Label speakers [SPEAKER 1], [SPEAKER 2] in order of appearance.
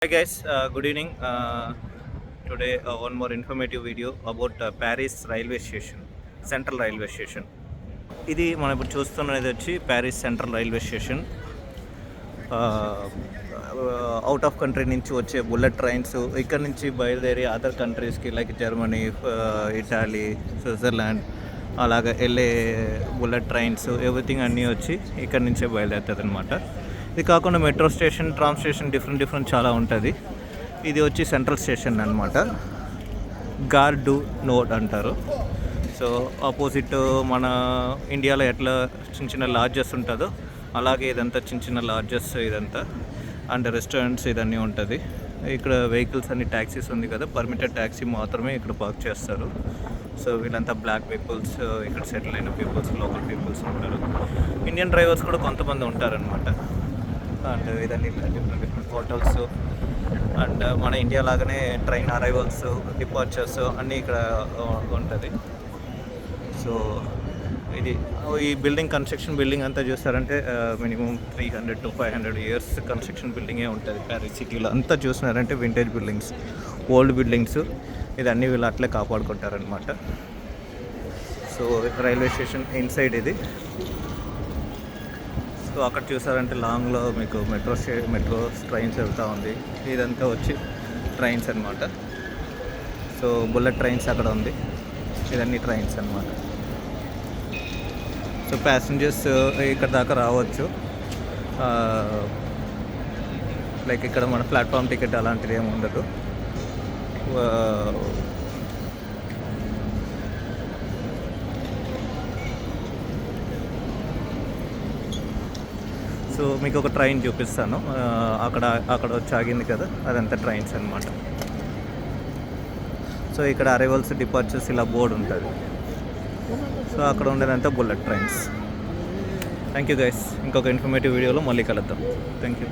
[SPEAKER 1] Hi guys, good evening. Today one more informative video about Paris railway station, Central Railway Station. ఇది మనం ఇప్పుడు చూస్తున్నది వచ్చి Paris central railway station. Out of country నుంచి వచ్చే bullet trains ఇక్కడ నుంచి బయలుదేరి అదర్ కంట్రీస్కి లైక్ జర్మనీ, ఇటాలీ, స్విట్జర్లాండ్ అలాగే వెళ్ళే బుల్లెట్ ట్రైన్స్ ఎవ్రీథింగ్ అన్నీ వచ్చి ఇక్కడ నుంచే బయలుదేరుతుంది అనమాట. ఇది కాకుండా metro station, tram station different చాలా ఉంటుంది. ఇది వచ్చి సెంట్రల్ స్టేషన్ అనమాట. గార్ డు నోర్డ్ అంటారు. సో ఆపోజిట్ మన ఇండియాలో ఎట్లా చిన్న లాడ్జెస్ ఉంటుందో అలాగే ఇదంతా చిన్న లాడ్జెస్ ఇదంతా అండ్ రెస్టారెంట్స్ ఇదన్నీ ఉంటుంది. ఇక్కడ వెహికల్స్ అన్ని ట్యాక్సీస్ ఉంది కదా, పర్మిటెడ్ ట్యాక్సీ మాత్రమే ఇక్కడ పార్క్ చేస్తారు. సో వీళ్ళంతా బ్లాక్ పీపుల్స్, ఇక్కడ సెటిల్ అయిన పీపుల్స్, లోకల్ పీపుల్స్ ఉంటారు. ఇండియన్ డ్రైవర్స్ కూడా కొంతమంది ఉంటారనమాట. అండ్ ఇదన్నీ డిఫరెంట్ హోటల్స్ అండ్ మన ఇండియా లాగానే ట్రైన్ అరైవల్స్, డిపార్చర్స్ అన్నీ ఇక్కడ ఉంటుంది. సో ఇది ఈ బిల్డింగ్ అంతా చూస్తారంటే మినిమం 300 to 500 years కన్స్ట్రక్షన్ బిల్డింగే ఉంటుంది. ప్యారిస్ సిటీలో అంతా చూసినారంటే వింటేజ్ బిల్డింగ్స్, ఓల్డ్ బిల్డింగ్స్ ఇదన్నీ వీళ్ళు అట్లే కాపాడుకుంటారనమాట. సో రైల్వే స్టేషన్ ఇన్సైడ్ ఇది. సో అక్కడ చూసారంటే లాంగ్లో మీకు మెట్రో ట్రైన్స్ వెళ్తూ ఉంది. ఇదంతా వచ్చి ట్రైన్స్ అనమాట. సో బుల్లెట్ ట్రైన్స్ అక్కడ ఉంది. ఇదన్నీ ట్రైన్స్ అనమాట. సో ప్యాసింజర్స్ ఇక్కడ దాకా రావచ్చు. లైక్ ఇక్కడ మన ప్లాట్ఫామ్ టికెట్ అలాంటిది ఏమి ఉండదు. సో మీకు ఒక ట్రైన్ చూపిస్తాను. అక్కడ వచ్చి ఆగింది కదా, అదంతా ట్రైన్స్ అనమాట. సో ఇక్కడ అరైవల్స్, డిపార్చర్స్ ఇలా బోర్డు ఉంటుంది. సో అక్కడ ఉండేదంతా bullet trains. Thank you guys. ఇంకొక ఇన్ఫర్మేటివ్ వీడియోలో మళ్ళీ కలుద్దాం. Thank you.